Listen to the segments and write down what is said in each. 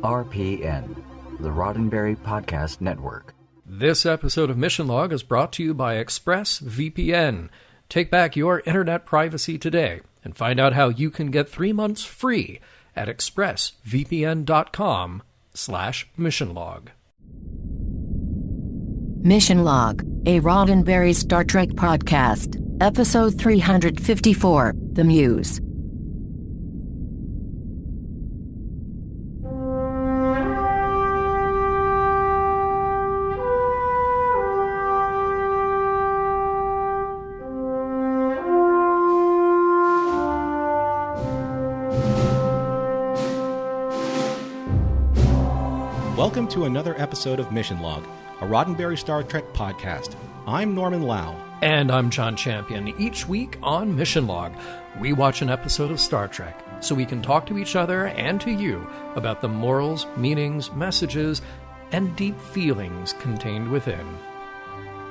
RPN, the Roddenberry Podcast Network. This episode of Mission Log is brought to you by ExpressVPN. Take back your internet privacy today and find out how you can get 3 months free at expressvpn.com/missionlog. Mission Log, a Roddenberry Star Trek podcast, episode 354, The Muse. Welcome to another episode of Mission Log, a Roddenberry Star Trek podcast. I'm Norman Lau. And I'm John Champion. Each week on Mission Log, we watch an episode of Star Trek so we can talk to each other and to you about the morals, meanings, messages, and deep feelings contained within.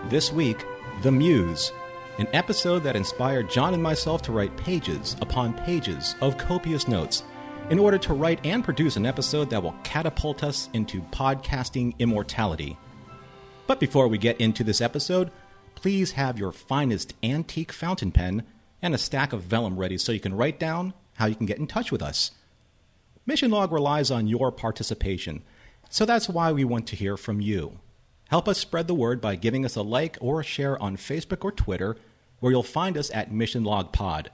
This week, The Muse, an episode that inspired John and myself to write pages upon pages of copious notes in order to write and produce an episode that will catapult us into podcasting immortality. But before we get into this episode, please have your finest antique fountain pen and a stack of vellum ready so you can write down how you can get in touch with us. Mission Log relies on your participation, so that's why we want to hear from you. Help us spread the word by giving us a like or a share on Facebook or Twitter, where you'll find us at Mission Log Pod.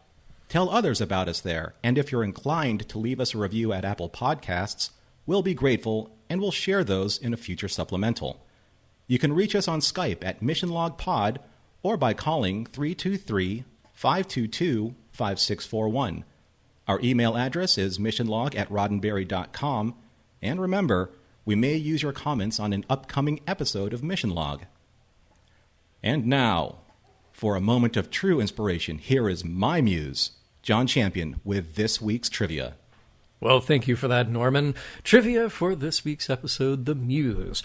Tell others about us there, and if you're inclined to leave us a review at Apple Podcasts, we'll be grateful and we'll share those in a future supplemental. You can reach us on Skype at Mission Log Pod or by calling 323-522-5641. Our email address is missionlog@roddenberry.com, and remember, we may use your comments on an upcoming episode of Mission Log. And now, for a moment of true inspiration, here is my muse, John Champion, with this week's trivia. Well, thank you for that, Norman. Trivia for this week's episode, The Muse.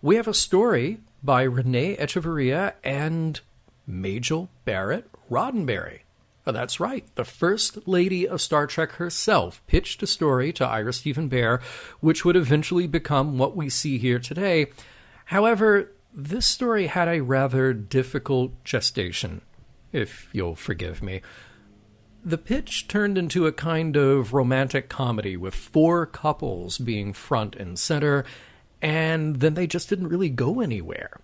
We have a story by Renee Echevarria and Majel Barrett Roddenberry. Oh, that's right. The First Lady of Star Trek herself pitched a story to Ira Steven Behr, which would eventually become what we see here today. However, this story had a rather difficult gestation, if you'll forgive me. The pitch turned into a kind of romantic comedy with 4 couples being front and center, and then they just didn't really go anywhere.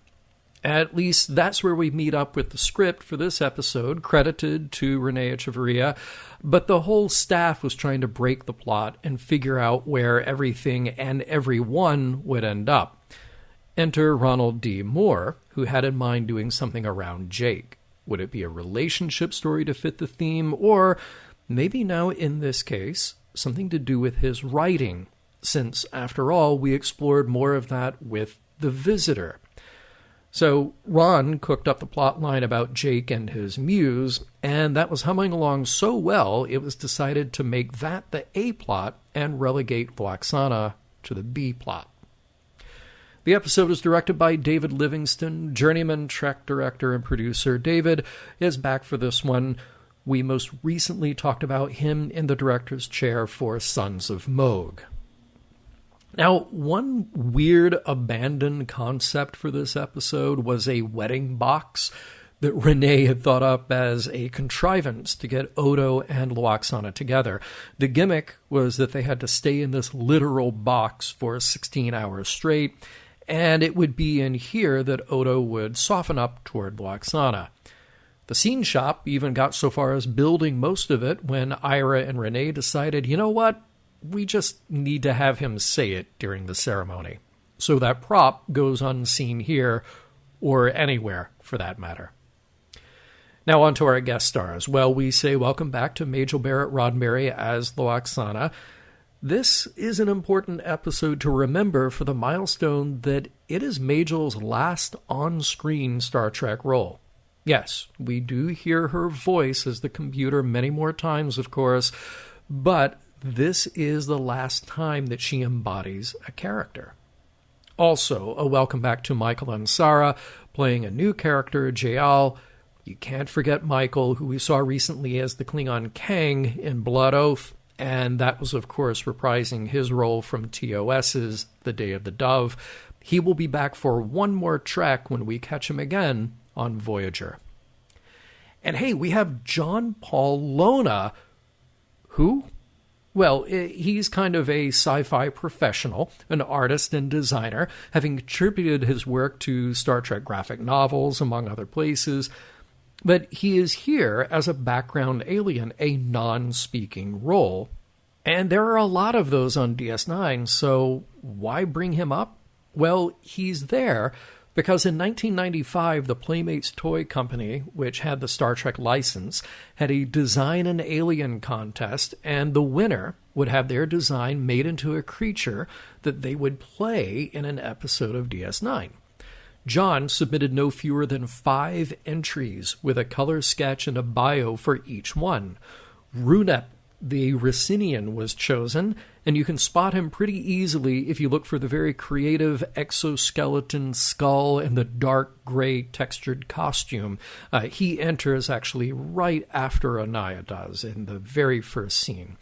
At least that's where we meet up with the script for this episode, credited to Renee Echevarria, but the whole staff was trying to break the plot and figure out where everything and everyone would end up. Enter Ronald D. Moore, who had in mind doing something around Jake. Would it be a relationship story to fit the theme, or maybe now in this case, something to do with his writing, since, after all, we explored more of that with The Visitor. So Ron cooked up the plot line about Jake and his muse, and that was humming along so well, it was decided to make that the A plot and relegate Lwaxana to the B plot. The episode is directed by David Livingston, journeyman Trek director and producer. David is back for this one. We most recently talked about him in the director's chair for Sons of Moog. Now, one weird abandoned concept for this episode was a wedding box that Renee had thought up as a contrivance to get Odo and Lwaxana together. The gimmick was that they had to stay in this literal box for 16 hours straight, and it would be in here that Odo would soften up toward Lwaxana. The scene shop even got so far as building most of it when Ira and Renee decided, you know what, we just need to have him say it during the ceremony. So that prop goes unseen here, or anywhere for that matter. Now on to our guest stars. Well, we say welcome back to Majel Barrett Roddenberry as Lwaxana. This is an important episode to remember for the milestone that it is Majel's last on-screen Star Trek role. Yes, we do hear her voice as the computer many more times, of course, but this is the last time that she embodies a character. Also, a welcome back to Michael Ansara, playing a new character, Jayal. You can't forget Michael, who we saw recently as the Klingon Kang in Blood Oath, and that was, of course, reprising his role from TOS's The Day of the Dove. He will be back for one more trek when we catch him again on Voyager. And hey, we have John Paul Lona. Who? Well, he's kind of a sci-fi professional, an artist and designer, having contributed his work to Star Trek graphic novels, among other places. But he is here as a background alien, a non-speaking role. And there are a lot of those on DS9, so why bring him up? Well, he's there because in 1995, the Playmates Toy Company, which had the Star Trek license, had a design an alien contest, and the winner would have their design made into a creature that they would play in an episode of DS9. John submitted no fewer than 5 entries with a color sketch and a bio for each one. Runep, the Racinian, was chosen, and you can spot him pretty easily if you look for the very creative exoskeleton skull and the dark gray textured costume. He enters actually right after Anaya does in the very first scene.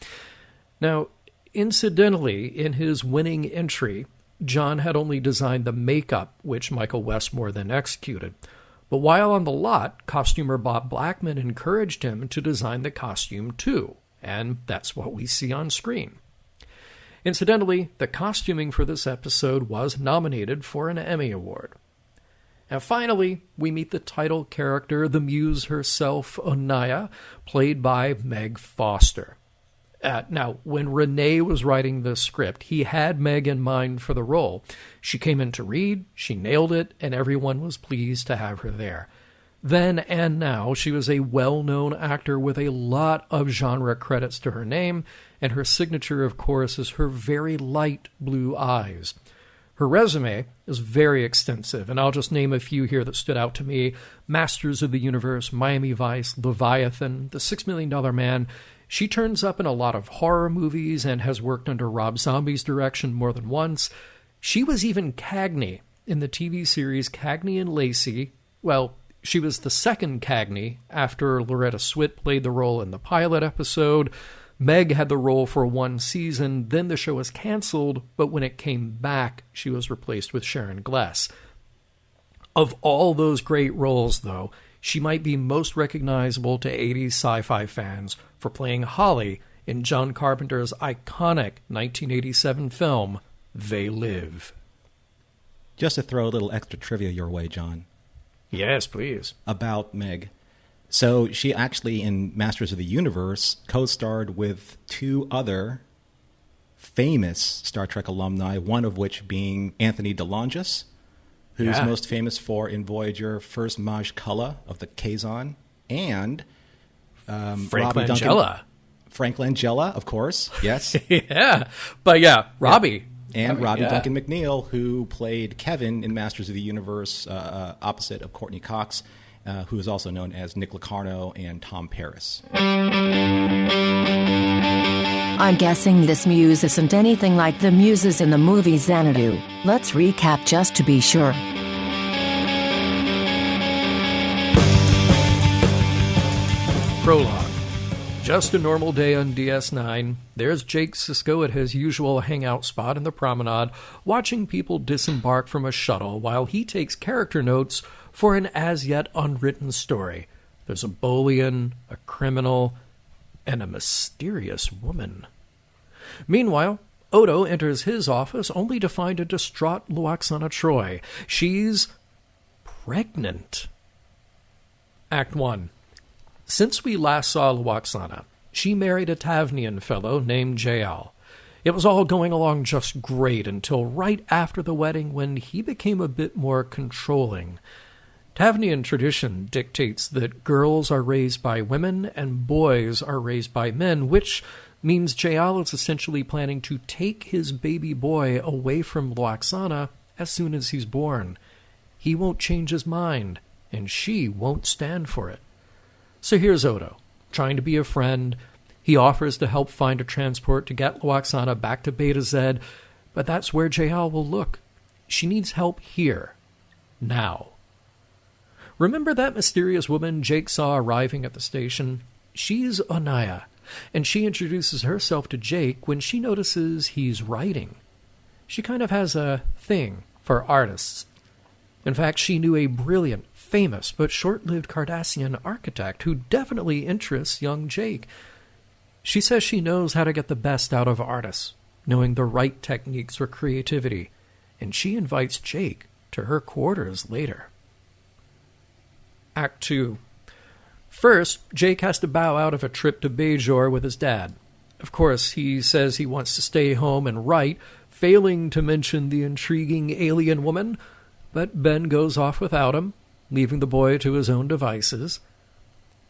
Now, incidentally, in his winning entry, John had only designed the makeup, which Michael Westmore then executed. But while on the lot, costumer Bob Blackman encouraged him to design the costume too, and that's what we see on screen. Incidentally, the costuming for this episode was nominated for an Emmy Award. And finally, we meet the title character, the Muse herself, Onaya, played by Meg Foster. Now, when Renee was writing the script, he had Meg in mind for the role. She came in to read, she nailed it, and everyone was pleased to have her there. Then and now, she was a well-known actor with a lot of genre credits to her name, and her signature, of course, is her very light blue eyes. Her resume is very extensive, and I'll just name a few here that stood out to me. Masters of the Universe, Miami Vice, Leviathan, The $6 Million Man. She turns up in a lot of horror movies and has worked under Rob Zombie's direction more than once. She was even Cagney in the TV series Cagney and Lacey. Well, she was the second Cagney after Loretta Swit played the role in the pilot episode. Meg had the role for one season, then the show was canceled, but when it came back, she was replaced with Sharon Gless. Of all those great roles, though, she might be most recognizable to 80s sci-fi fans for playing Holly in John Carpenter's iconic 1987 film, They Live. Just to throw a little extra trivia your way, John. Yes, please. About Meg. So she actually, in Masters of the Universe, co-starred with 2 other famous Star Trek alumni, one of which being Anthony DeLongis, who's most famous for, in Voyager, first Maj Kulla of the Kazon, and Frank Langella. Frank Langella, of course, yes. Yeah, but Robbie. And Robbie Duncan McNeil, who played Kevin in Masters of the Universe, opposite of Courtney Cox, who is also known as Nick Locarno and Tom Paris. I'm guessing this Muse isn't anything like the Muses in the movie Xanadu. Let's recap just to be sure. Prologue. Just a normal day on DS9. There's Jake Sisko at his usual hangout spot in the promenade, watching people disembark from a shuttle while he takes character notes for an as-yet unwritten story. There's a Bolian, a criminal, and a mysterious woman. Meanwhile, Odo enters his office only to find a distraught Lwaxana Troi. She's pregnant. Act 1. Since we last saw Lwaxana, she married a Tavnian fellow named Jael. It was all going along just great until right after the wedding when he became a bit more controlling. Tavnian tradition dictates that girls are raised by women and boys are raised by men, which means Jael is essentially planning to take his baby boy away from Lwaxana as soon as he's born. He won't change his mind, and she won't stand for it. So here's Odo, trying to be a friend. He offers to help find a transport to get Lwaxana back to Beta Z, but that's where Jael will look. She needs help here, now. Remember that mysterious woman Jake saw arriving at the station? She's Onaya, and she introduces herself to Jake when she notices he's writing. She kind of has a thing for artists. In fact, she knew a brilliant, famous, but short-lived Cardassian architect who definitely interests young Jake. She says she knows how to get the best out of artists, knowing the right techniques for creativity, and she invites Jake to her quarters later. Act 2. First, Jake has to bow out of a trip to Bajor with his dad. Of course, he says he wants to stay home and write, failing to mention the intriguing alien woman, but Ben goes off without him, leaving the boy to his own devices.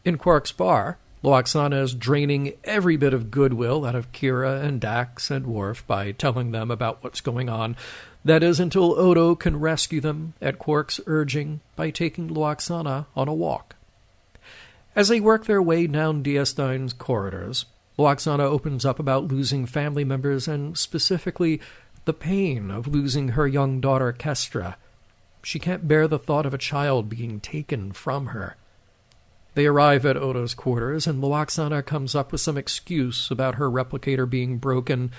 In Quark's bar, Lwaxana is draining every bit of goodwill out of Kira and Dax and Worf by telling them about what's going on. That is until Odo can rescue them at Quark's urging by taking Lwaxana on a walk. As they work their way down DS9's corridors, Lwaxana opens up about losing family members and specifically the pain of losing her young daughter Kestra. She can't bear the thought of a child being taken from her. They arrive at Odo's quarters, and Lwaxana comes up with some excuse about her replicator being broken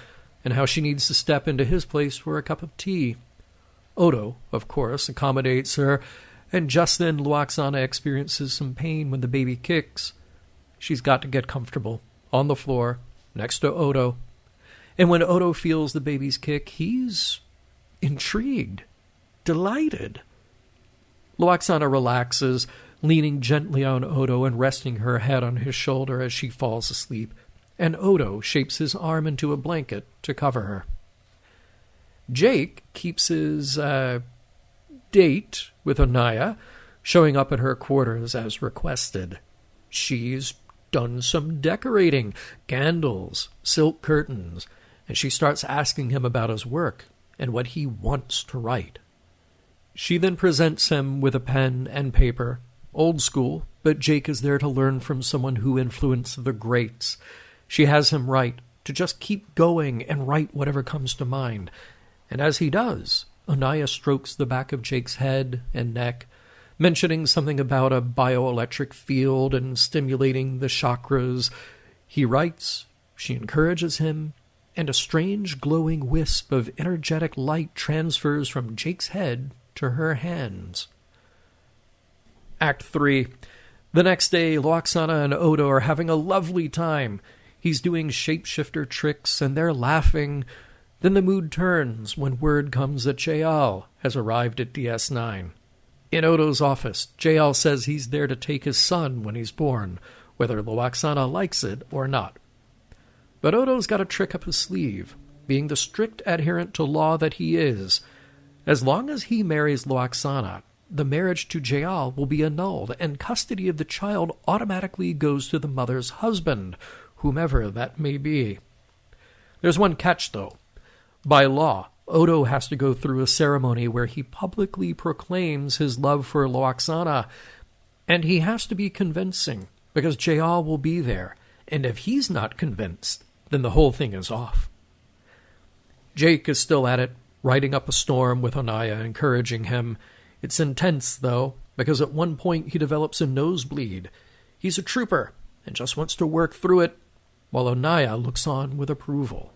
and how she needs to step into his place for a cup of tea. Odo, of course, accommodates her, and just then Lwaxana experiences some pain when the baby kicks. She's got to get comfortable, on the floor, next to Odo. And when Odo feels the baby's kick, he's intrigued, delighted. Lwaxana relaxes, leaning gently on Odo and resting her head on his shoulder as she falls asleep, and Odo shapes his arm into a blanket to cover her. Jake keeps his date with Onaya, showing up at her quarters as requested. She's done some decorating, candles, silk curtains, and she starts asking him about his work and what he wants to write. She then presents him with a pen and paper, old school, but Jake is there to learn from someone who influenced the greats. She has him write, to just keep going and write whatever comes to mind. And as he does, Onaya strokes the back of Jake's head and neck, mentioning something about a bioelectric field and stimulating the chakras. He writes, she encourages him, and a strange glowing wisp of energetic light transfers from Jake's head to her hands. Act 3. The next day, Lwaxana and Odo are having a lovely time. He's doing shapeshifter tricks, and they're laughing. Then the mood turns when word comes that Jayal has arrived at DS9. In Odo's office, Jayal says he's there to take his son when he's born, whether Lwaxana likes it or not. But Odo's got a trick up his sleeve, being the strict adherent to law that he is. As long as he marries Lwaxana, the marriage to Jayal will be annulled, and custody of the child automatically goes to the mother's husband, whomever that may be. There's one catch, though. By law, Odo has to go through a ceremony where he publicly proclaims his love for Lwaxana, and he has to be convincing, because Jayal will be there, and if he's not convinced, then the whole thing is off. Jake is still at it, writing up a storm with Onaya encouraging him. It's intense, though, because at one point he develops a nosebleed. He's a trooper, and just wants to work through it, while Onaya looks on with approval.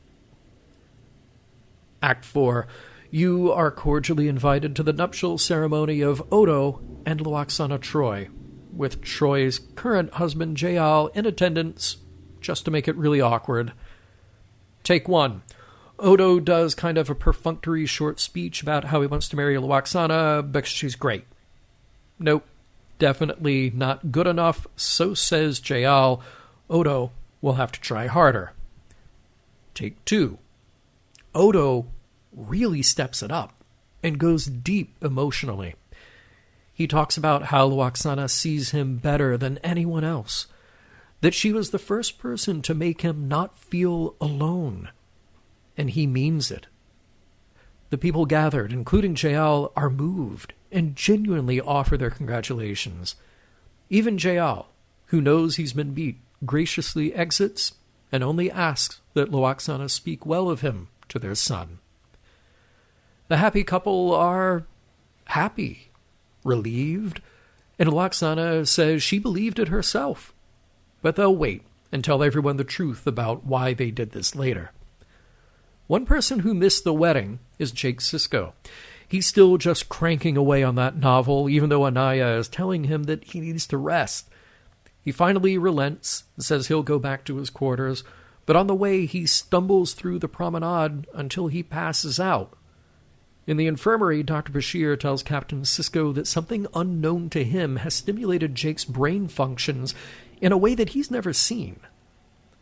Act 4. You are cordially invited to the nuptial ceremony of Odo and Lwaxana Troi, with Troy's current husband Jayal in attendance, just to make it really awkward. Take 1. Odo does kind of a perfunctory short speech about how he wants to marry Lwaxana because she's great. Nope, definitely not good enough, so says Jayal. Odo will have to try harder. Take 2. Odo really steps it up and goes deep emotionally. He talks about how Lwaxana sees him better than anyone else, that she was the first person to make him not feel alone, and he means it. The people gathered, including Jayal, are moved and genuinely offer their congratulations. Even Jayal, who knows he's been beat, graciously exits and only asks that Lwaxana speak well of him to their son. The happy couple are happy, relieved, and Lwaxana says she believed it herself. But they'll wait and tell everyone the truth about why they did this later. One person who missed the wedding is Jake Sisko. He's still just cranking away on that novel, even though Anaya is telling him that he needs to rest. He finally relents and says he'll go back to his quarters, but on the way he stumbles through the promenade until he passes out. In the infirmary, Dr. Bashir tells Captain Sisko that something unknown to him has stimulated Jake's brain functions in a way that he's never seen.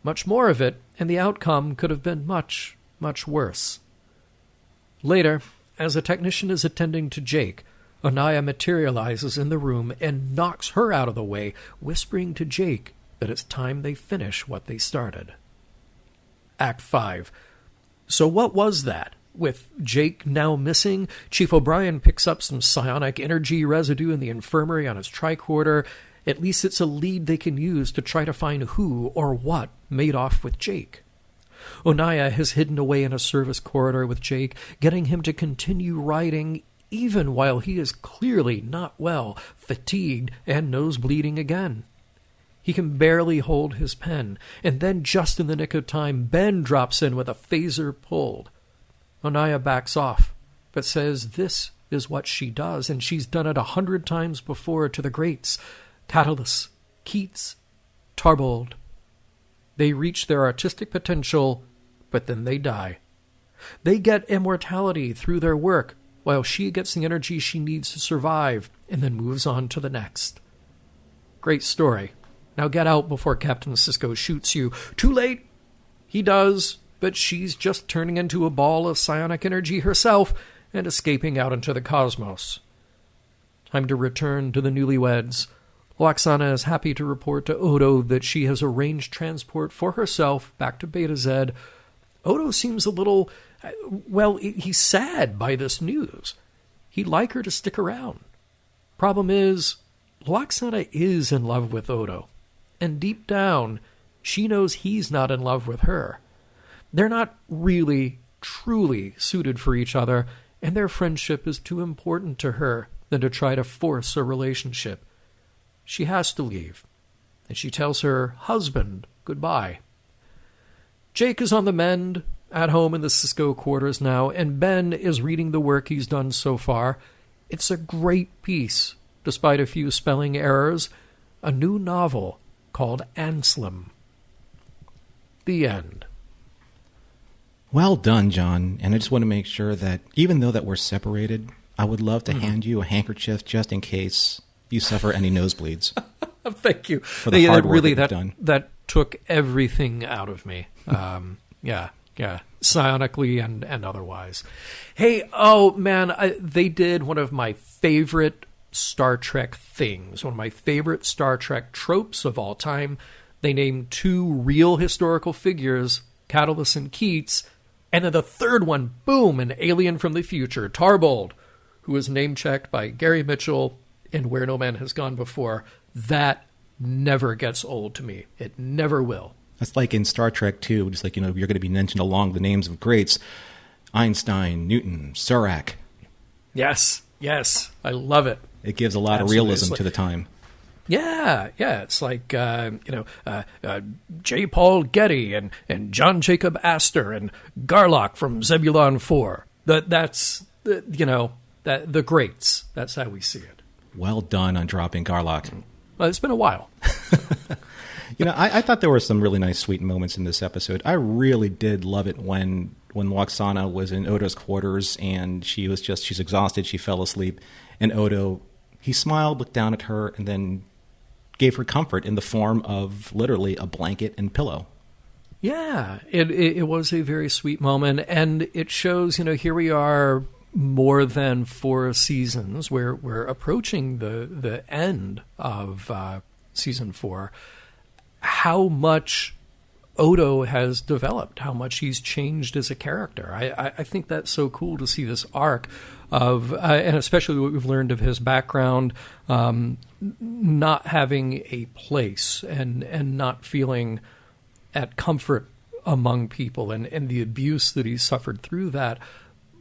Much more of it, and the outcome could have been much, much worse. Later, as a technician is attending to Jake, Anaya materializes in the room and knocks her out of the way, whispering to Jake that it's time they finish what they started. Act 5. So what was that? With Jake now missing, Chief O'Brien picks up some psionic energy residue in the infirmary on his tricorder. At least it's a lead they can use to try to find who or what made off with Jake. Onaya has hidden away in a service corridor with Jake, getting him to continue writing even while he is clearly not well, fatigued, and nose bleeding again. He can barely hold his pen, and then just in the nick of time, Ben drops in with a phaser pulled. Onaya backs off, but says this is what she does, and she's done it 100 times before to the greats, Catullus, Keats, Tarbold. They reach their artistic potential, but then they die. They get immortality through their work, while she gets the energy she needs to survive, and then moves on to the next. Great story. Now get out before Captain Sisko shoots you. Too late! He does, but she's just turning into a ball of psionic energy herself and escaping out into the cosmos. Time to return to the newlyweds. Lwaxana is happy to report to Odo that she has arranged transport for herself back to Beta Z. Odo seems a little, he's sad by this news. He'd like her to stick around. Problem is, Lwaxana is in love with Odo, and deep down, she knows he's not in love with her. They're not really, truly suited for each other, and their friendship is too important to her than to try to force a relationship. She has to leave, and she tells her husband goodbye. Jake is on the mend, at home in the Sisko quarters now, and Ben is reading the work he's done so far. It's a great piece, despite a few spelling errors, a new novel called Anselm. The end. Well done, John. And I just want to make sure that even though that we're separated, I would love to hand you a handkerchief just in case you suffer any nosebleeds. Thank you. For the hard work really, that you've done. That took everything out of me. Yeah. Psionically and otherwise. Hey, oh man, they did one of my favorite Star Trek things, one of my favorite Star Trek tropes of all time. They named 2 real historical figures, Catullus and Keats, and then the third one, boom, an alien from the future, Tarbold, who was name-checked by Gary Mitchell in Where No Man Has Gone Before. That never gets old to me. It never will. That's like in Star Trek, too. Just like, you're going to be mentioned along the names of greats. Einstein, Newton, Surak. Yes. I love it. It gives a lot of realism to the time. Yeah. It's like, J. Paul Getty and John Jacob Astor and Garlock from Zebulon 4. That's the greats. That's how we see it. Well done on dropping Garlock. Well, it's been a while. I thought there were some really nice, sweet moments in this episode. I really did love it when Lwaxana was in Odo's quarters and she's exhausted, she fell asleep, and Odo, he smiled, looked down at her, and then gave her comfort in the form of literally a blanket and pillow. Yeah, it was a very sweet moment, and it shows, here we are more than 4 seasons. We're approaching the end of season 4. How much Odo has developed, how much he's changed as a character. I think that's so cool to see this arc of, and especially what we've learned of his background, not having a place and not feeling at comfort among people and the abuse that he's suffered through that.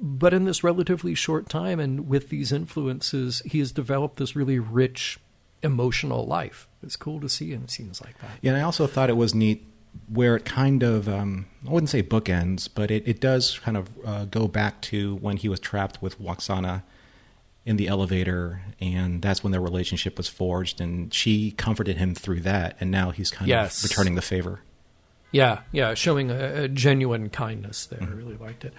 But in this relatively short time and with these influences, he has developed this really rich emotional life. It's cool to see in scenes like that. Yeah, and I also thought it was neat where it kind of, I wouldn't say bookends, but it does kind of go back to when he was trapped with Lwaxana in the elevator, and that's when their relationship was forged, and she comforted him through that, and now he's kind of returning the favor. Yeah, showing a genuine kindness there. I really liked it.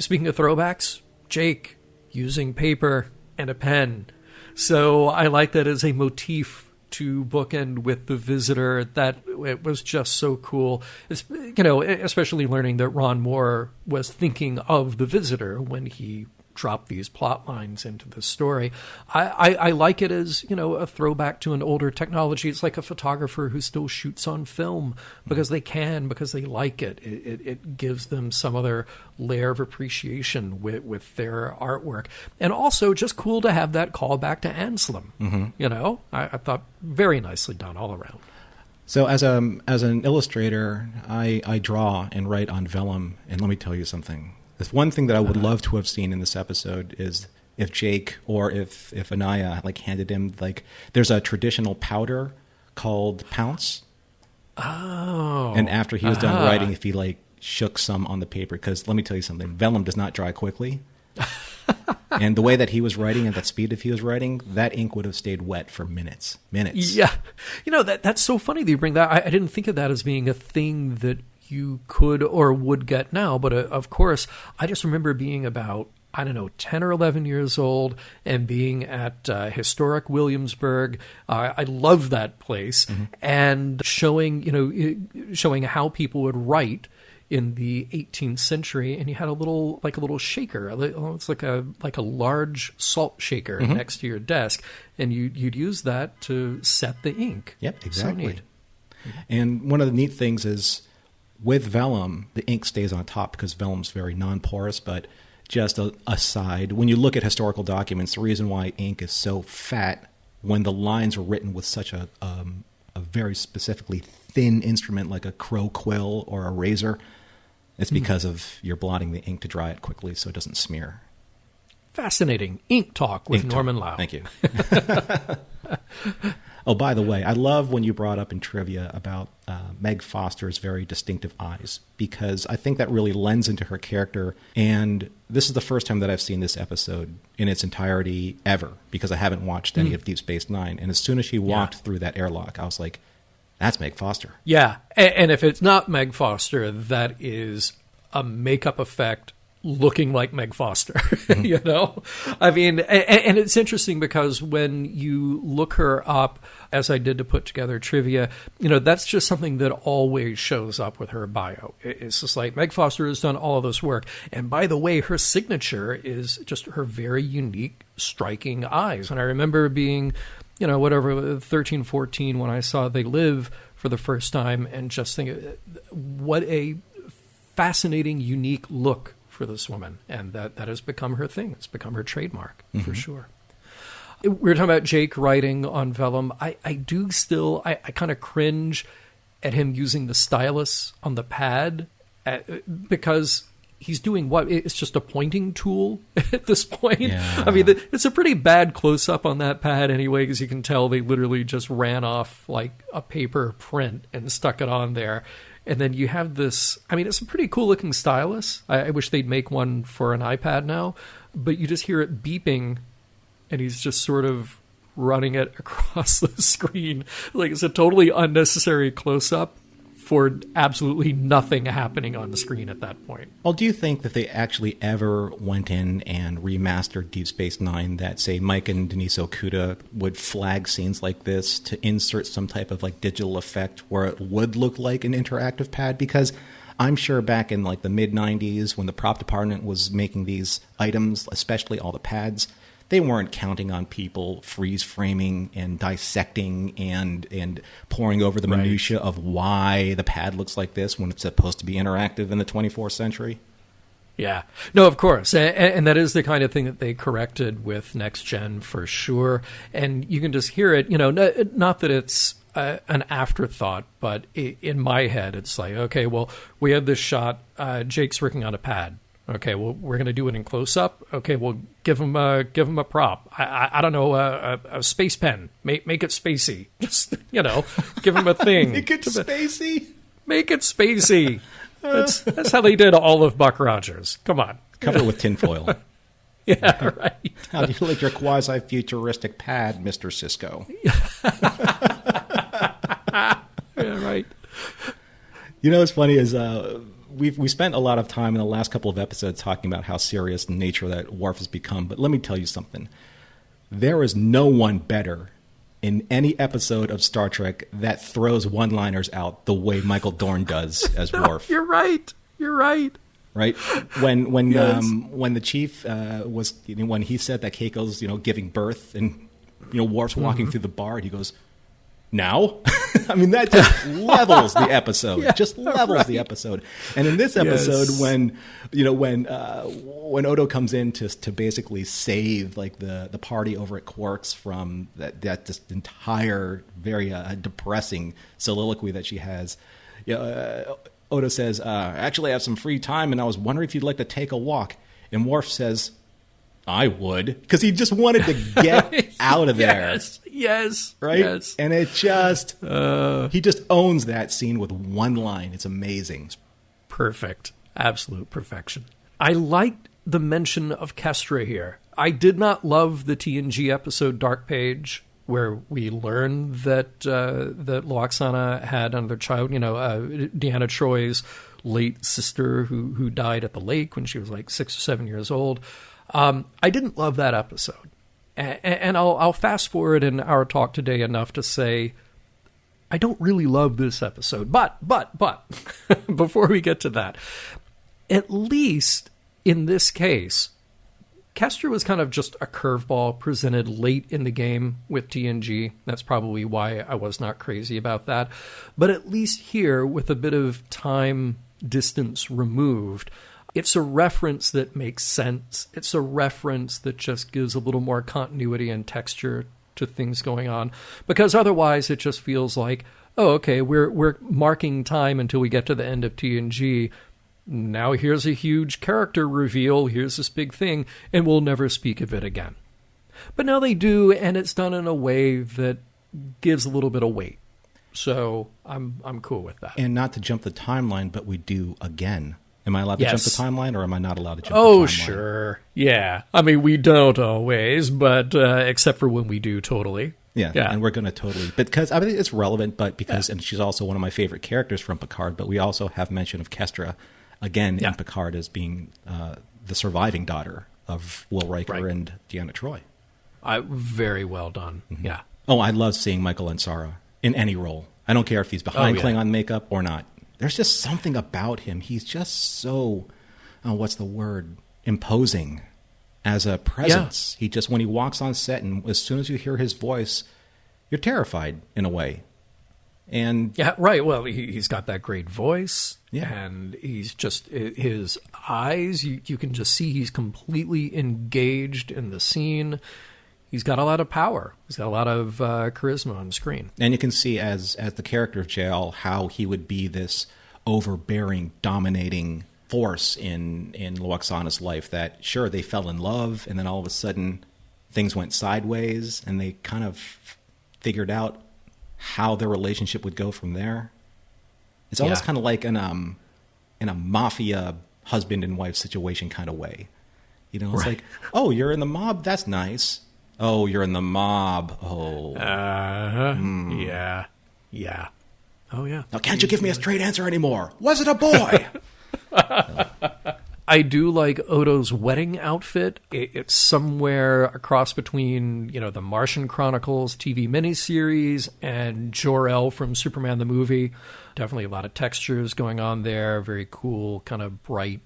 Speaking of throwbacks, Jake using paper and a pen. So I like that as a motif to bookend with the Visitor. That it was just so cool. It's, especially learning that Ron Moore was thinking of the Visitor when he drop these plot lines into the story. I like it as, a throwback to an older technology. It's like a photographer who still shoots on film because they can, because they like it. It gives them some other layer of appreciation with their artwork. And also just cool to have that callback to Anselm. I thought very nicely done all around. So as an illustrator, I draw and write on vellum, and let me tell you something. There's one thing that I would love to have seen in this episode is if Jake or if Anaya handed him, there's a traditional powder called Pounce. Oh. And after he was done writing, if he shook some on the paper, because let me tell you something, vellum does not dry quickly. And the way that he was writing at that speed that he was writing, that ink would have stayed wet for minutes. Yeah. That's so funny that you bring that. I didn't think of that as being a thing that you could or would get now. But of course, I just remember being about, 10 or 11 years old and being at historic Williamsburg. I love that place. And showing how people would write in the 18th century, and you had a little shaker. It's like a large salt shaker next to your desk, and you'd use that to set the ink. Yep, exactly. So neat. And one of the neat things is with vellum, the ink stays on top because vellum's very non-porous. But just a aside, when you look at historical documents, the reason why ink is so fat when the lines are written with such a very specifically thin instrument like a crow quill or a razor, it's because of you're blotting the ink to dry it quickly so it doesn't smear. Fascinating. Ink Talk with Norman Lau. Thank you. Oh, by the way, I love when you brought up in trivia about Meg Foster's very distinctive eyes, because I think that really lends into her character. And this is the first time that I've seen this episode in its entirety ever, because I haven't watched any of Deep Space Nine. And as soon as she walked through that airlock, I was like, that's Meg Foster. Yeah. And if it's not Meg Foster, that is a makeup effect looking like Meg Foster, I mean, and it's interesting because when you look her up, as I did to put together trivia, that's just something that always shows up with her bio. It's just like Meg Foster has done all of this work. And by the way, her signature is just her very unique, striking eyes. And I remember being, 13, 14 when I saw They Live for the first time and just thinking, what a fascinating, unique look for this woman, and that has become her thing. It's become her trademark, for sure. We were talking about Jake writing on vellum. I kind of cringe at him using the stylus on the pad because he's doing what? It's just a pointing tool at this point. Yeah. I mean, it's a pretty bad close-up on that pad anyway, because you can tell they literally just ran off like a paper print and stuck it on there. And then you have this, it's a pretty cool looking stylus. I wish they'd make one for an iPad now, but you just hear it beeping and he's just sort of running it across the screen. Like it's a totally unnecessary close up for absolutely nothing happening on the screen at that point. Well, do you think that they actually ever went in and remastered Deep Space Nine, that, say, Mike and Denise Okuda would flag scenes like this to insert some type of digital effect where it would look like an interactive pad? Because I'm sure back in the mid-90s when the prop department was making these items, especially all the pads, they weren't counting on people freeze framing and dissecting and poring over the minutia of why the pad looks like this when it's supposed to be interactive in the 24th century. Yeah. No, of course. And that is the kind of thing that they corrected with Next Gen for sure. And you can just hear it, not that it's an afterthought, but in my head, it's like, okay, well, we have this shot. Jake's working on a pad. Okay, well, we're going to do it in close-up. Okay, well, give him a prop. I don't know, a space pen. Make it spacey. Just, give him a thing. Make it spacey? Make it spacey. That's how they did all of Buck Rogers. Come on. Cover it with tinfoil. Yeah, right. How do you like your quasi-futuristic pad, Mr. Sisko? Yeah, right. What's funny is we spent a lot of time in the last couple of episodes talking about how serious the nature that Worf has become. But let me tell you something. There is no one better in any episode of Star Trek that throws one-liners out the way Michael Dorn does as Worf. You're right. Right? When Yes. When the chief was, when he said that Keiko's, giving birth and, Worf's walking through the bar and he goes, now? I mean, that just levels the episode. Yeah, just levels the episode. And in this episode, Yes. when Odo comes in to basically save like the party over at Quark's from that just entire very depressing soliloquy that she has, Odo says, actually, I have some free time, and I was wondering if you'd like to take a walk. And Worf says, I would, because he just wanted to get out of there. Yes. Right? Yes. And it just, he just owns that scene with one line. It's amazing. Perfect. Absolute perfection. I liked the mention of Kestra here. I did not love the TNG episode Dark Page, where we learn that that Lwaxana had another child, Deanna Troy's late sister who died at the lake when she was like 6 or 7 years old. I didn't love that episode. And I'll fast forward in our talk today enough to say I don't really love this episode. But, before we get to that, at least in this case, Kestra was kind of just a curveball presented late in the game with TNG. That's probably why I was not crazy about that. But at least here, with a bit of time distance removed, it's a reference that makes sense. It's a reference that just gives a little more continuity and texture to things going on. Because otherwise, it just feels like, oh, okay, we're marking time until we get to the end of TNG. Now here's a huge character reveal, here's this big thing, and we'll never speak of it again. But now they do, and it's done in a way that gives a little bit of weight. So I'm cool with that. And not to jump the timeline, but we do again. Am I allowed to jump the timeline, or am I not allowed to jump the timeline? Oh, sure. Yeah. I mean, we don't always, but except for when we do, totally. Yeah, and we're going to totally, because I mean, it's relevant, but because, and she's also one of my favorite characters from Picard, but we also have mention of Kestra again in Picard as being the surviving daughter of Will Riker and Deanna Troi. Very well done. Mm-hmm. Yeah. Oh, I love seeing Michael Ansara in any role. I don't care if he's behind Klingon makeup or not. There's just something about him. He's just so, what's the word? Imposing as a presence. Yeah. He just, when he walks on set, and as soon as you hear his voice, you're terrified in a way. And yeah, right. Well, he's got that great voice, and he's just, his eyes, you can just see he's completely engaged in the scene. He's got a lot of power. He's got a lot of charisma on screen. And you can see as the character of JL how he would be this overbearing, dominating force in Lwaxana's life, that sure, they fell in love, and then all of a sudden things went sideways, and they kind of figured out how their relationship would go from there. It's almost kind of like in a mafia husband and wife situation kind of way. It's like, oh, you're in the mob? That's nice. Oh, you're in the mob. Oh. Yeah. Oh, yeah. Now, can't you give me a straight answer anymore? Was it a boy? I do like Odo's wedding outfit. It's somewhere across between, the Martian Chronicles TV miniseries and Jor-El from Superman the movie. Definitely a lot of textures going on there. Very cool, kind of bright,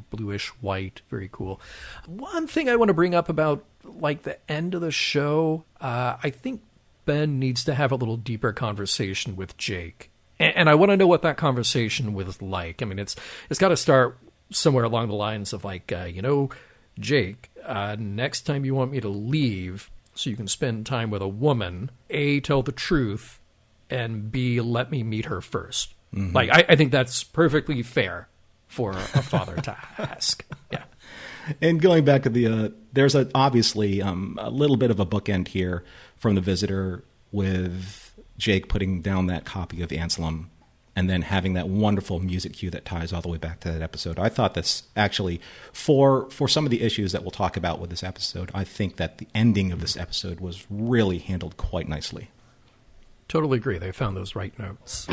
bluish white. Very cool. One thing I want to bring up about the end of the show, I think Ben needs to have a little deeper conversation with Jake. And I want to know what that conversation was like. I mean, it's got to start somewhere along the lines of Jake, next time you want me to leave so you can spend time with a woman, A, tell the truth, and B, let me meet her first. Mm-hmm. I think that's perfectly fair for a father to ask. Yeah. And going back to there's obviously a little bit of a bookend here from the Visitor with Jake putting down that copy of Anselm and then having that wonderful music cue that ties all the way back to that episode. I thought this actually, for some of the issues that we'll talk about with this episode, I think that the ending of this episode was really handled quite nicely. Totally agree. They found those right notes.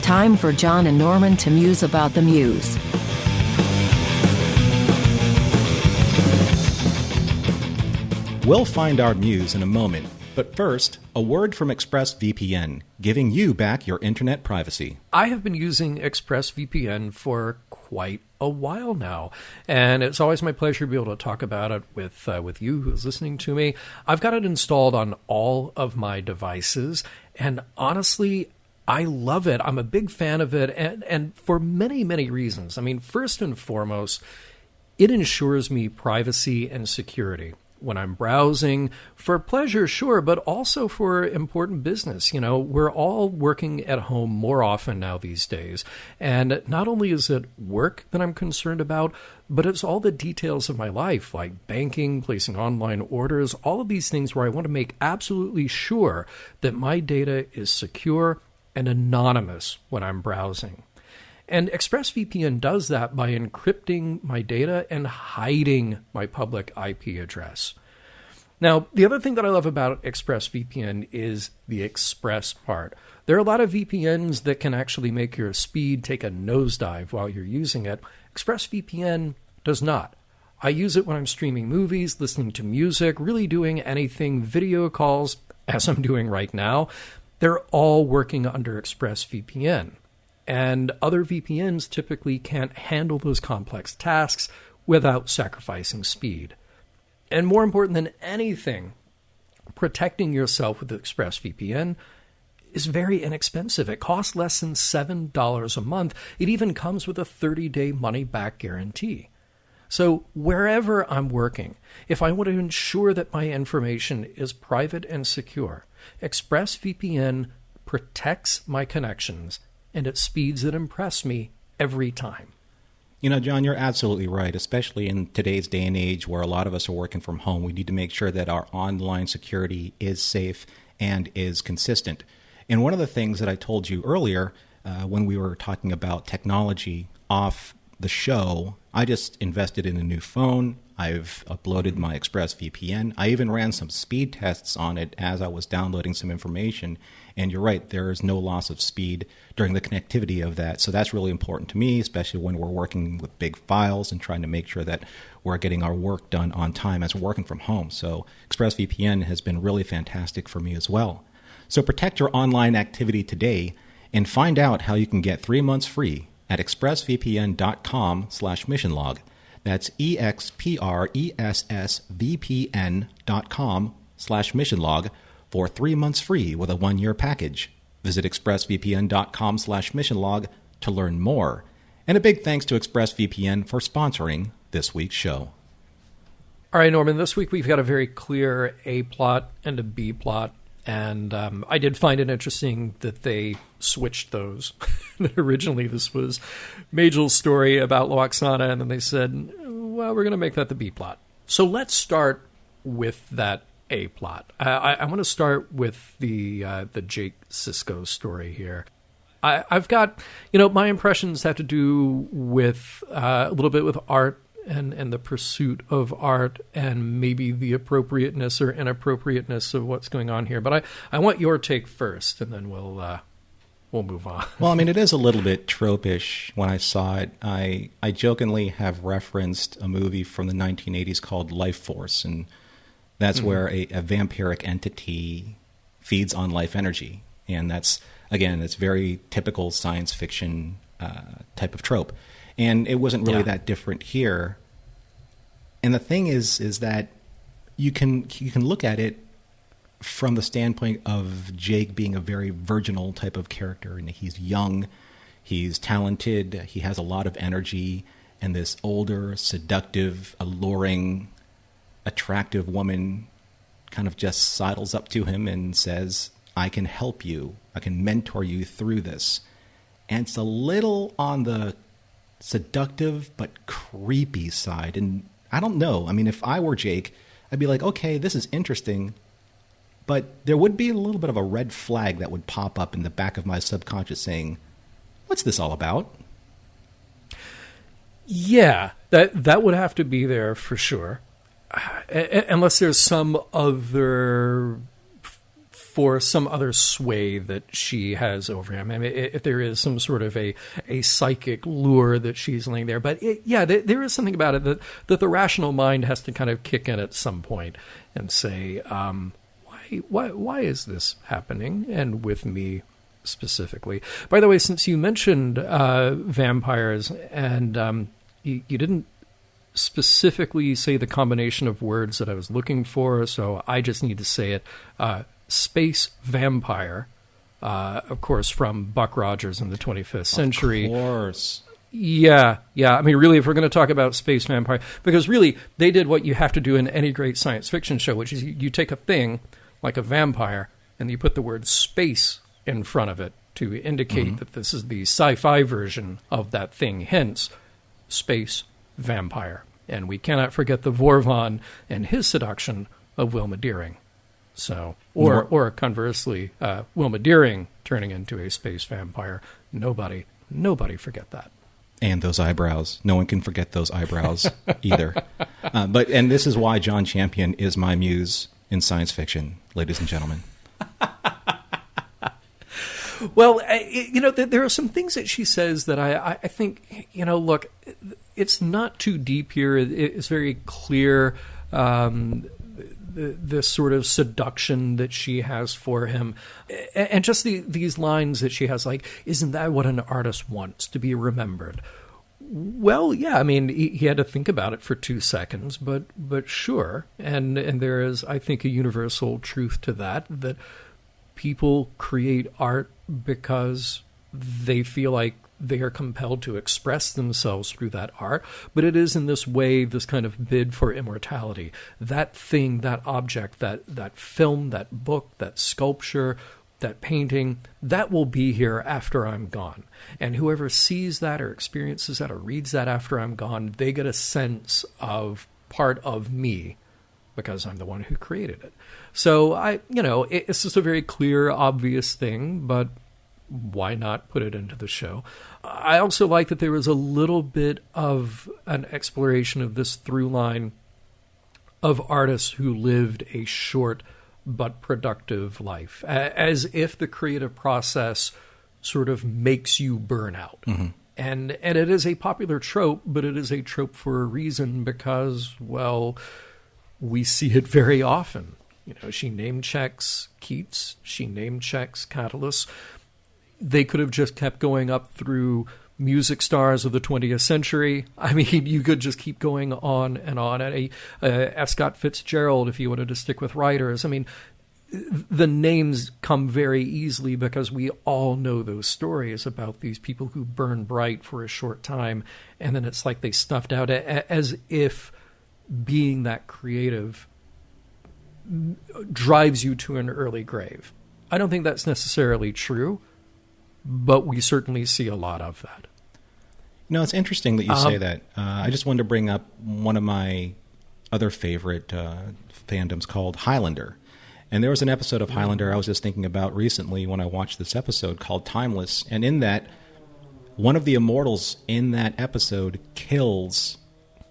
Time for John and Norman to muse about the Muse. We'll find our muse in a moment, but first, a word from ExpressVPN, giving you back your internet privacy. I have been using ExpressVPN for quite a while now, and it's always my pleasure to be able to talk about it with you who's listening to me. I've got it installed on all of my devices, and honestly, I love it. I'm a big fan of it, and for many, many reasons. I mean, first and foremost, it ensures me privacy and security when I'm browsing for pleasure, sure, but also for important business. You know, we're all working at home more often now these days. And not only is it work that I'm concerned about, but it's all the details of my life, like banking, placing online orders, all of these things where I want to make absolutely sure that my data is secure and anonymous when I'm browsing. And ExpressVPN does that by encrypting my data and hiding my public IP address. Now, the other thing that I love about ExpressVPN is the express part. There are a lot of VPNs that can actually make your speed take a nosedive while you're using it. ExpressVPN does not. I use it when I'm streaming movies, listening to music, really doing anything, video calls, as I'm doing right now. They're all working under ExpressVPN. And other VPNs typically can't handle those complex tasks without sacrificing speed. And more important than anything, protecting yourself with ExpressVPN is very inexpensive. It costs less than $7 a month. It even comes with a 30-day money-back guarantee. So wherever I'm working, if I want to ensure that my information is private and secure, ExpressVPN protects my connections and at speeds that impress me every time. You know, John, you're absolutely right, especially in today's day and age where a lot of us are working from home. We need to make sure that our online security is safe and is consistent. And one of the things that I told you earlier when we were talking about technology off the show, I just invested in a new phone. I've uploaded my ExpressVPN. I even ran some speed tests on it as I was downloading some information. And you're right, there is no loss of speed during the connectivity of that. So that's really important to me, especially when we're working with big files and trying to make sure that we're getting our work done on time as we're working from home. So ExpressVPN has been really fantastic for me as well. So protect your online activity today and find out how you can get 3 months free at expressvpn.com/missionlog. That's expressvpn.com/missionlog for 3 months free with a 1-year package. Visit expressvpn.com/missionlog to learn more. And a big thanks to ExpressVPN for sponsoring this week's show. All right, Norman, this week we've got a very clear A plot and a B plot. And I did find it interesting that they switched those. Originally, this was Magel's story about Lwaxana, and then they said, well, we're going to make that the B plot. So let's start with that A plot. I want to start with the Jake Sisko story here. I've got, my impressions have to do with a little bit with art and the pursuit of art and maybe the appropriateness or inappropriateness of what's going on here. But I want your take first, and then we'll move on. Well, I mean, it is a little bit tropish when I saw it. I jokingly have referenced a movie from the 1980s called Life Force, and that's where a vampiric entity feeds on life energy. And that's, again, it's very typical science fiction type of trope. And it wasn't really that different here. And the thing is that you can look at it from the standpoint of Jake being a very virginal type of character. And he's young, he's talented, he has a lot of energy, and this older, seductive, alluring, attractive woman kind of just sidles up to him and says, I can help you, I can mentor you through this. and it's a little on the seductive but creepy side. And I don't know. I mean, if I were Jake, I'd be like, okay, this is interesting, but there would be a little bit of a red flag that would pop up in the back of my subconscious saying, what's this all about? Yeah, that would have to be there for sure. Unless there's some other sway that she has over him. I mean, if there is some sort of a psychic lure that she's laying there. But there is something about it that the rational mind has to kind of kick in at some point and say, why is this happening? And with me specifically. By the way, since you mentioned vampires and you didn't specifically say the combination of words that I was looking for, so I just need to say it. Space vampire, of course, from Buck Rogers in the 25th century. Of course. Yeah. I mean, really, if we're going to talk about space vampire, because really, they did what you have to do in any great science fiction show, which is you take a thing like a vampire and you put the word space in front of it to indicate that this is the sci-fi version of that thing, hence space vampire. And we cannot forget the Vorvan and his seduction of Wilma Deering. So, or conversely, Wilma Deering turning into a space vampire. Nobody forget that. And those eyebrows. No one can forget those eyebrows either. And this is why John Champion is my muse in science fiction, ladies and gentlemen. Well, there are some things that she says that I think, look, it's not too deep here. It's very clear, this sort of seduction that she has for him. And just these lines that she has, like, isn't that what an artist wants, to be remembered? Well, yeah, I mean, he had to think about it for 2 seconds, but sure. And there is, I think, a universal truth to that people create art because they feel like they are compelled to express themselves through that art, but it is in this way, this kind of bid for immortality. That thing, that object, that film, that book, that sculpture, that painting, that will be here after I'm gone. And whoever sees that or experiences that or reads that after I'm gone, they get a sense of part of me because I'm the one who created it. So it's just a very clear, obvious thing, but why not put it into the show? I also like that there was a little bit of an exploration of this through line of artists who lived a short but productive life, as if the creative process sort of makes you burn out. Mm-hmm. And it is a popular trope, but it is a trope for a reason because, well, we see it very often. She name checks Keats, she name checks Catullus. They could have just kept going up through music stars of the 20th century. I mean, you could just keep going on and on. F. Scott Fitzgerald, if you wanted to stick with writers. I mean, the names come very easily because we all know those stories about these people who burn bright for a short time, and then it's like they snuffed out, as if being that creative drives you to an early grave. I don't think that's necessarily true, but we certainly see a lot of that. It's interesting that you say that. I just wanted to bring up one of my other favorite fandoms called Highlander. And there was an episode of Highlander I was just thinking about recently when I watched this episode called Timeless. And in that, one of the immortals in that episode kills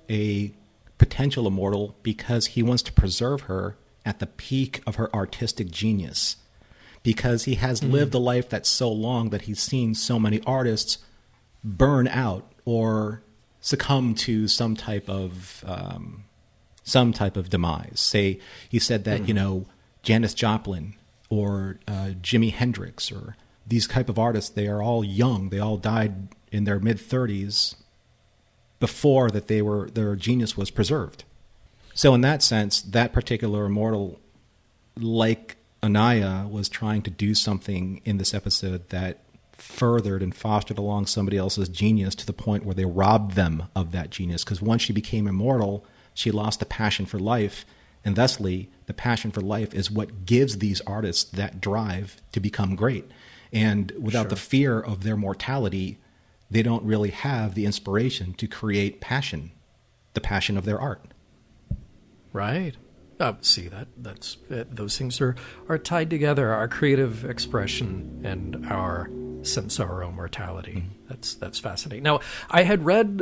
a potential immortal because he wants to preserve her at the peak of her artistic genius. Because he has lived a life that's so long that he's seen so many artists burn out or succumb to some type of demise. Say, he said that Janis Joplin or Jimi Hendrix or these type of artists, they are all young. They all died in their mid-30s before that their genius was preserved. So in that sense, that particular immortal, like Anaya, was trying to do something in this episode that furthered and fostered along somebody else's genius to the point where they robbed them of that genius. Because once she became immortal, she lost the passion for life, and thusly, the passion for life is what gives these artists that drive to become great. And without the fear of their mortality, they don't really have the inspiration to create passion, the passion of their art. Right. See, that's those things are tied together. Our creative expression and our sense of our own mortality. That's fascinating. Now, I had read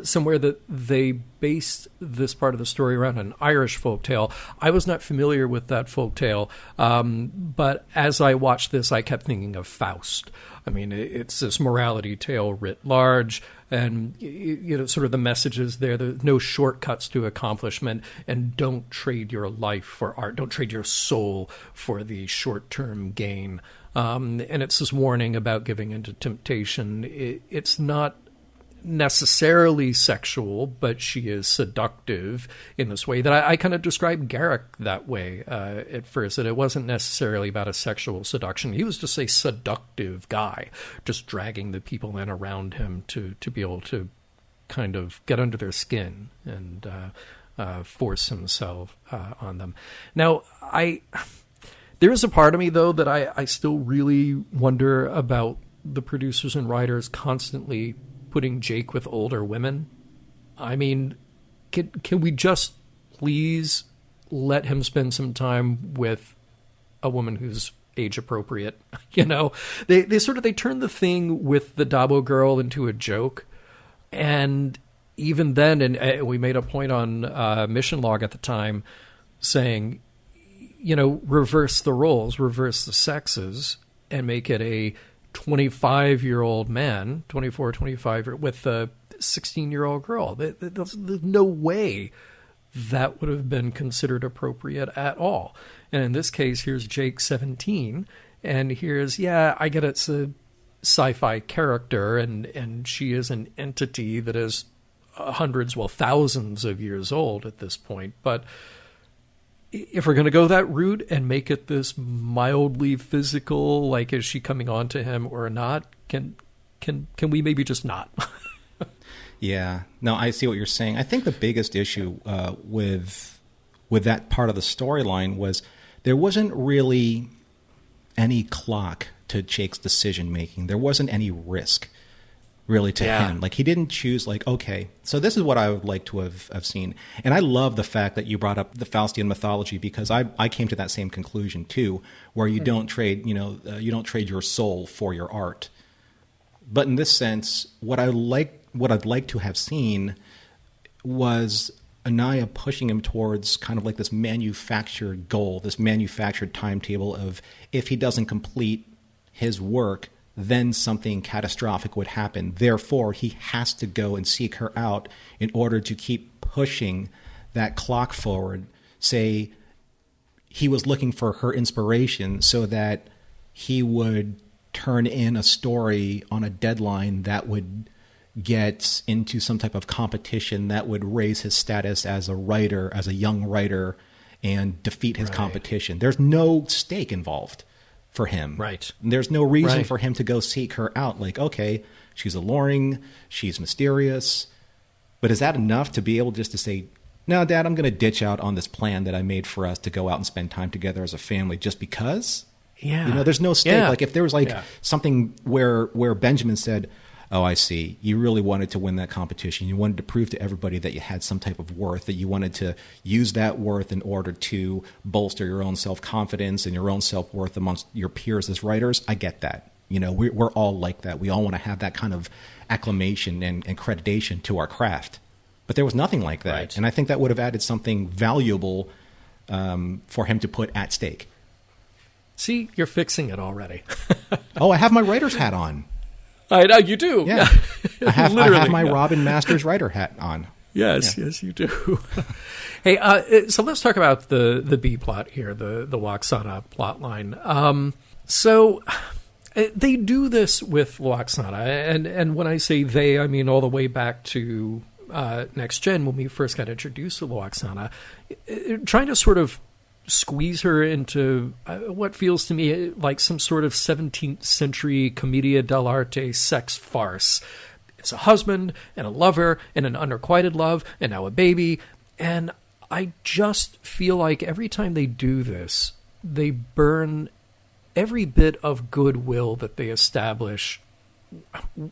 somewhere that they based this part of the story around an Irish folktale. I was not familiar with that folktale, but as I watched this, I kept thinking of Faust. I mean, it's this morality tale writ large, and sort of the messages there. There's no shortcuts to accomplishment, and don't trade your life for art. Don't trade your soul for the short-term gain. And it's this warning about giving into temptation. It's not necessarily sexual, but she is seductive in this way that I kind of described Garrick that way at first, that it wasn't necessarily about a sexual seduction. He was just a seductive guy, just dragging the people then around him to be able to kind of get under their skin and force himself on them. Now, there is a part of me, though, that I still really wonder about the producers and writers constantly putting Jake with older women. I mean, can we just please let him spend some time with a woman who's age appropriate? They turn the thing with the Dabo girl into a joke, and even then, and we made a point on Mission Log at the time, saying, reverse the roles, reverse the sexes, and make it a 25-year-old man, 24, 25, with a 16-year-old girl. There's no way that would have been considered appropriate at all. And in this case, here's Jake, 17, and here's, I get it's a sci-fi character, and she is an entity that is hundreds, thousands of years old at this point. But if we're going to go that route and make it this mildly physical, like is she coming on to him or not, can we maybe just not? Yeah. No, I see what you're saying. I think the biggest issue with that part of the storyline was there wasn't really any clock to Jake's decision making. There wasn't any risk really to him. Like, he didn't choose, like, okay, so this is what I would like to have seen. And I love the fact that you brought up the Faustian mythology, because I came to that same conclusion too, where you don't trade, you don't trade your soul for your art. But in this sense, what I'd like to have seen was Anaya pushing him towards kind of like this manufactured goal, this manufactured timetable of, if he doesn't complete his work, then something catastrophic would happen. Therefore, he has to go and seek her out in order to keep pushing that clock forward. Say he was looking for her inspiration so that he would turn in a story on a deadline that would get into some type of competition that would raise his status as a writer, as a young writer, and defeat his competition. There's no stake involved for him. Right. There's no reason for him to go seek her out. Like, okay, she's alluring, she's mysterious, but is that enough to be able just to say, no, Dad, I'm going to ditch out on this plan that I made for us to go out and spend time together as a family just because? Yeah. There's no stake. Like, if there was something where Benjamin said, oh, I see, you really wanted to win that competition. You wanted to prove to everybody that you had some type of worth, that you wanted to use that worth in order to bolster your own self-confidence and your own self-worth amongst your peers as writers. I get that. We're all like that. We all want to have that kind of acclamation and accreditation to our craft. But there was nothing like that. Right. And I think that would have added something valuable for him to put at stake. See, you're fixing it already. Oh, I have my writer's hat on. I know, you do. Yeah. I have my Robin Masters writer hat on. Yes, you do. Hey, so let's talk about the B plot here, the Lwaxana plot line. So they do this with Lwaxana, and when I say they, I mean all the way back to Next Gen, when we first got introduced to Lwaxana, trying to sort of squeeze her into what feels to me like some sort of 17th century commedia dell'arte sex farce. It's a husband and a lover and an unrequited love and now a baby. And I just feel like every time they do this, they burn every bit of goodwill that they establish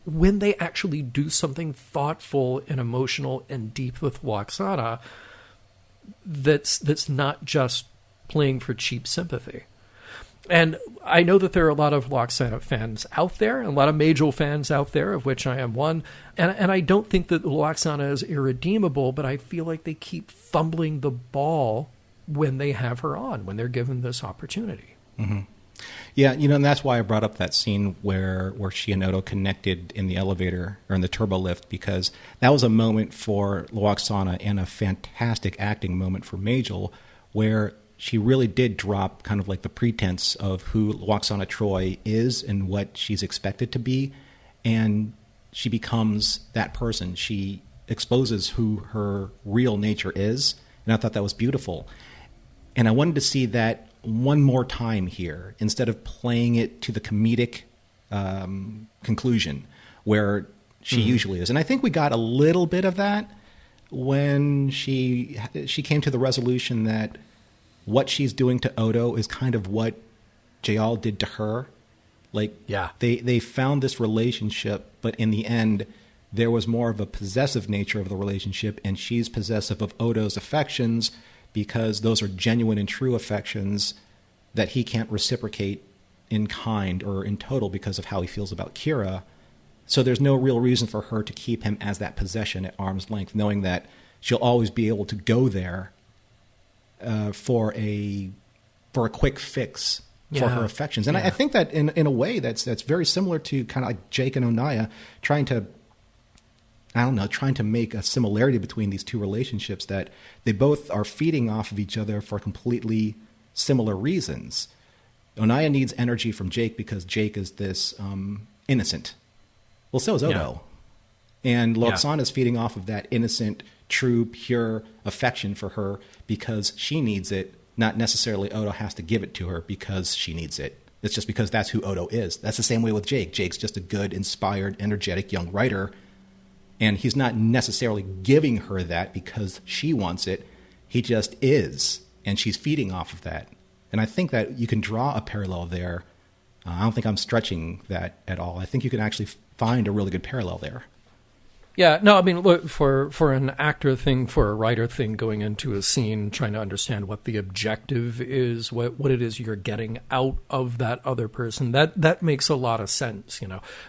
when they actually do something thoughtful and emotional and deep with Lwaxana, that's not just playing for cheap sympathy. And I know that there are a lot of Lwaxana fans out there, and a lot of Majel fans out there, of which I am one. And I don't think that Lwaxana is irredeemable, but I feel like they keep fumbling the ball when they have her on, when they're given this opportunity. Mm-hmm. Yeah, and that's why I brought up that scene where she and Odo connected in the elevator or in the turbo lift, because that was a moment for Lwaxana and a fantastic acting moment for Majel, where she really did drop kind of like the pretense of who Lwaxana Troi is and what she's expected to be, and she becomes that person. She exposes who her real nature is, and I thought that was beautiful. And I wanted to see that one more time here, instead of playing it to the comedic conclusion where she usually is. And I think we got a little bit of that when she came to the resolution that what she's doing to Odo is kind of what Jayal did to her. Like, yeah. They found this relationship, but in the end, there was more of a possessive nature of the relationship, and she's possessive of Odo's affections because those are genuine and true affections that he can't reciprocate in kind or in total because of how he feels about Kira. So there's no real reason for her to keep him as that possession at arm's length, knowing that she'll always be able to go there for a quick fix for her affections. And I think that in a way that's very similar to kind of like Jake and Onaya trying to make a similarity between these two relationships, that they both are feeding off of each other for completely similar reasons. Onaya needs energy from Jake because Jake is this innocent. Well, so is Odo. Yeah. And Lwaxana is feeding off of that innocent, true, pure affection for her because she needs it, not necessarily Odo has to give it to her because she needs it. It's just because that's who Odo is. That's the same way with Jake. Jake's just a good, inspired, energetic young writer, and he's not necessarily giving her that because she wants it. He just is, and she's feeding off of that. And I think that you can draw a parallel there. I don't think I'm stretching that at all. I think you can actually find a really good parallel there. Yeah, no, I mean, look, for an actor thing, for a writer thing, going into a scene, trying to understand what the objective is, what it is you're getting out of that other person, that makes a lot of sense,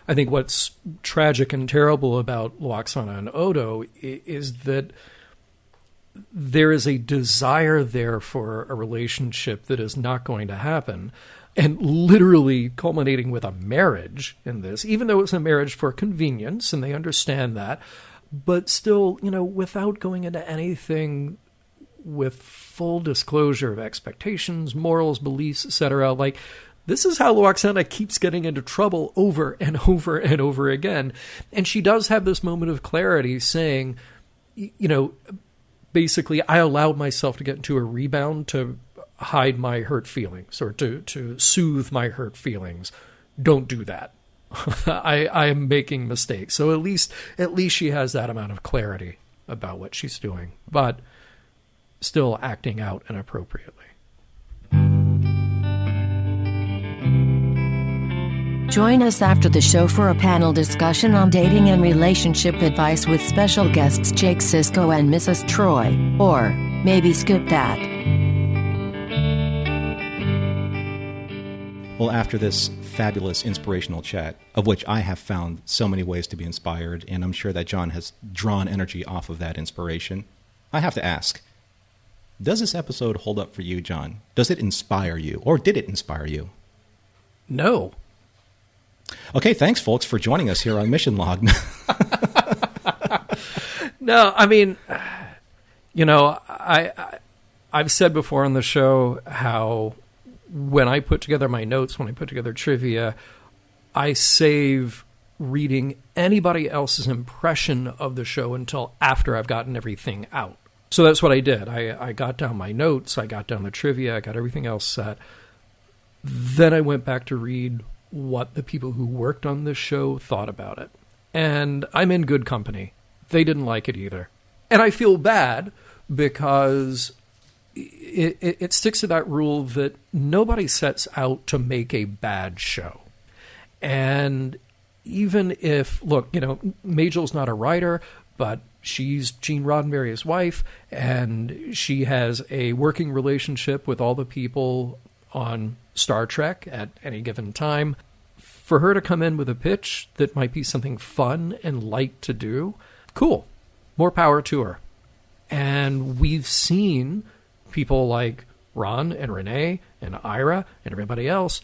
I think what's tragic and terrible about Lwaxana and Odo is that there is a desire there for a relationship that is not going to happen, and literally culminating with a marriage in this, even though it's a marriage for convenience, and they understand that, but still, without going into anything with full disclosure of expectations, morals, beliefs, etc. Like, this is how Lwaxana keeps getting into trouble over and over and over again. And she does have this moment of clarity saying, basically, I allowed myself to get into a rebound to hide my hurt feelings or to soothe my hurt feelings. Don't do that. I am making mistakes. So at least she has that amount of clarity about what she's doing, but still acting out inappropriately. Join us after the show for a panel discussion on dating and relationship advice with special guests Jake Sisko and Mrs. Troy. Or maybe skip that. Well, after this fabulous inspirational chat, of which I have found so many ways to be inspired, and I'm sure that John has drawn energy off of that inspiration, I have to ask, does this episode hold up for you, John? Does it inspire you, or did it inspire you? No. Okay, thanks, folks, for joining us here on Mission Log. No, I mean, I've said before on the show how when I put together my notes, when I put together trivia, I save reading anybody else's impression of the show until after I've gotten everything out. So that's what I did. I got down my notes, I got down the trivia, I got everything else set. Then I went back to read what the people who worked on this show thought about it. And I'm in good company. They didn't like it either. And I feel bad because it sticks to that rule that nobody sets out to make a bad show. And even if, look, Majel's not a writer, but she's Gene Roddenberry's wife, and she has a working relationship with all the people on Star Trek at any given time. For her to come in with a pitch that might be something fun and light to do, cool. More power to her. And we've seen people like Ron and Renee and Ira and everybody else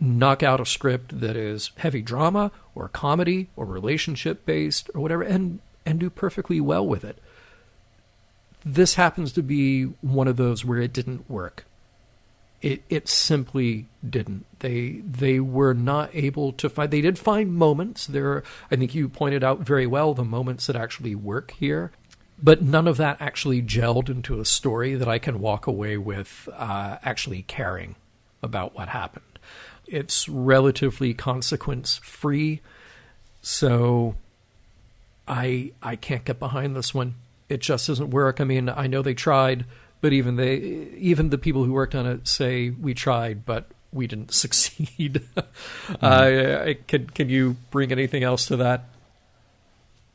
knock out a script that is heavy drama or comedy or relationship-based or whatever and do perfectly well with it. This happens to be one of those where it didn't work. It simply didn't. They were not able to find... They did find moments. I think you pointed out very well the moments that actually work here. But none of that actually gelled into a story that I can walk away with actually caring about what happened. It's relatively consequence-free, so I can't get behind this one. It just doesn't work. I mean, I know they tried, but even the people who worked on it say we tried, but we didn't succeed. Can you bring anything else to that?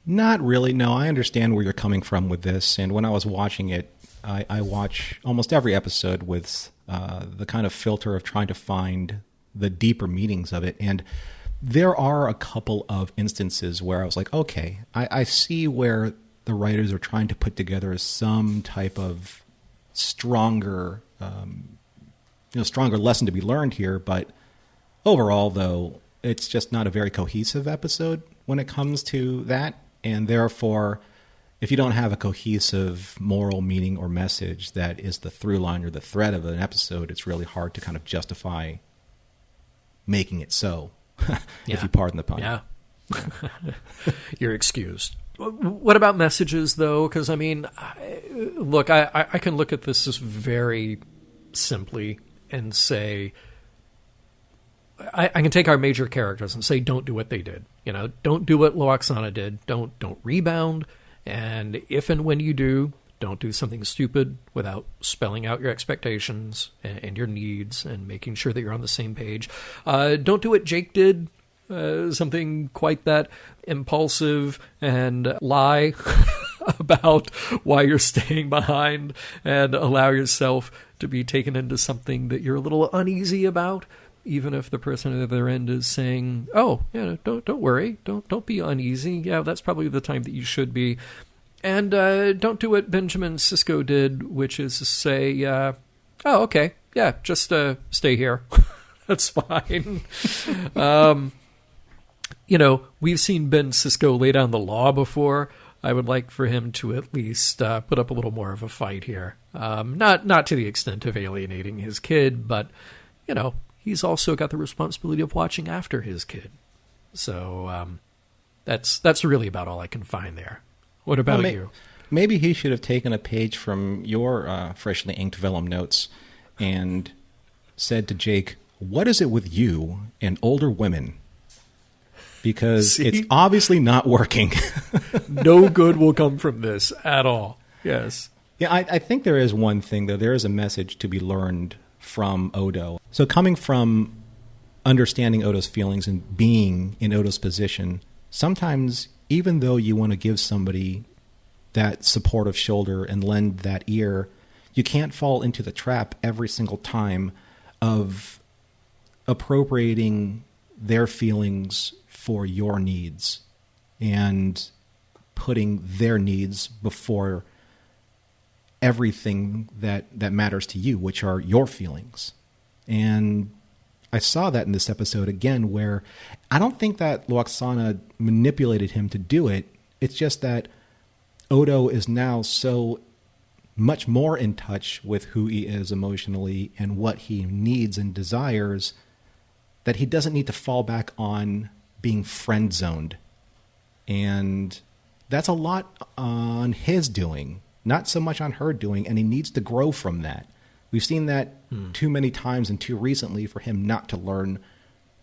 Not really. No, I understand where you're coming from with this. And when I was watching it, I watch almost every episode with the kind of filter of trying to find the deeper meanings of it. And there are a couple of instances where I was like, okay, I see where the writers are trying to put together some type of stronger lesson to be learned here. But overall, though, it's just not a very cohesive episode when it comes to that. And therefore, if you don't have a cohesive moral meaning or message that is the through line or the thread of an episode, it's really hard to kind of justify making it so, if you pardon the pun. Yeah. You're excused. What about messages, though? Because, I mean, look, I can look at this just very simply and say, I can take our major characters and say, don't do what they did. Don't do what Lwaxana did. Don't rebound. And if and when you do, don't do something stupid without spelling out your expectations and your needs and making sure that you're on the same page. Don't do what Jake did. Something quite that impulsive and lie about why you're staying behind and allow yourself to be taken into something that you're a little uneasy about, even if the person at the other end is saying, "Oh, yeah, don't worry, don't be uneasy. Yeah, that's probably the time that you should be." And don't do what Benjamin Sisko did, which is to say, "Oh, okay, yeah, just stay here. That's fine." We've seen Ben Sisko lay down the law before. I would like for him to at least put up a little more of a fight here. Not to the extent of alienating his kid, but, he's also got the responsibility of watching after his kid. So that's really about all I can find there. What about you? Maybe he should have taken a page from your freshly inked vellum notes and said to Jake, "What is it with you and older women?" Because it's obviously not working. No good will come from this at all. Yes. Yeah, I think there is one thing, though. There is a message to be learned from Odo. So coming from understanding Odo's feelings and being in Odo's position, sometimes even though you want to give somebody that supportive shoulder and lend that ear, you can't fall into the trap every single time of appropriating their feelings for your needs and putting their needs before everything that matters to you, which are your feelings. And I saw that in this episode again, where I don't think that Lwaxana manipulated him to do it. It's just that Odo is now so much more in touch with who he is emotionally and what he needs and desires that he doesn't need to fall back on being friend-zoned. And that's a lot on his doing, not so much on her doing, and he needs to grow from that. We've seen that too many times and too recently for him not to learn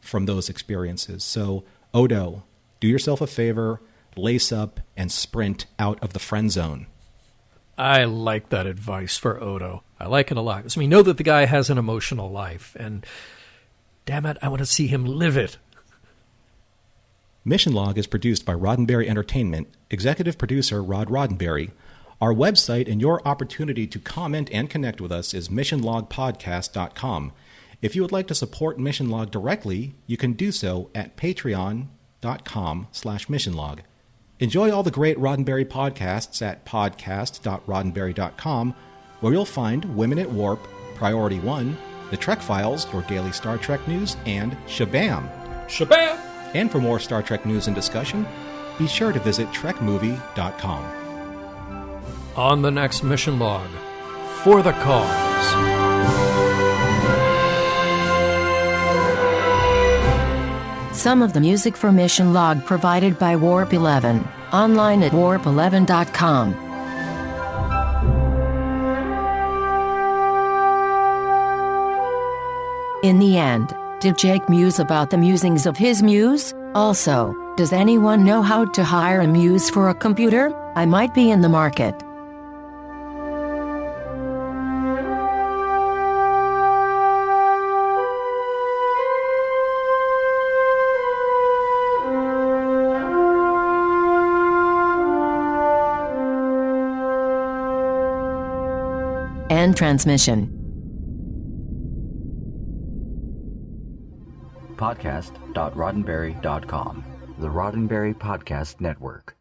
from those experiences. So, Odo, do yourself a favor, lace up, and sprint out of the friend zone. I like that advice for Odo. I like it a lot. Because we know that the guy has an emotional life, and damn it, I want to see him live it. Mission Log is produced by Roddenberry Entertainment, executive producer Rod Roddenberry. Our website and your opportunity to comment and connect with us is missionlogpodcast.com. If you would like to support Mission Log directly, you can do so at patreon.com/missionlog. Enjoy all the great Roddenberry podcasts at podcast.roddenberry.com, where you'll find Women at Warp, Priority 1, The Trek Files, your daily Star Trek news, and Shabam! Shabam! And for more Star Trek news and discussion, be sure to visit trekmovie.com. On the next Mission Log, For the Cause. Some of the music for Mission Log provided by Warp 11, online at warp11.com. In the end, did Jake muse about the musings of his muse? Also, does anyone know how to hire a muse for a computer? I might be in the market. End transmission. Podcast.roddenberry.com, the Roddenberry Podcast Network.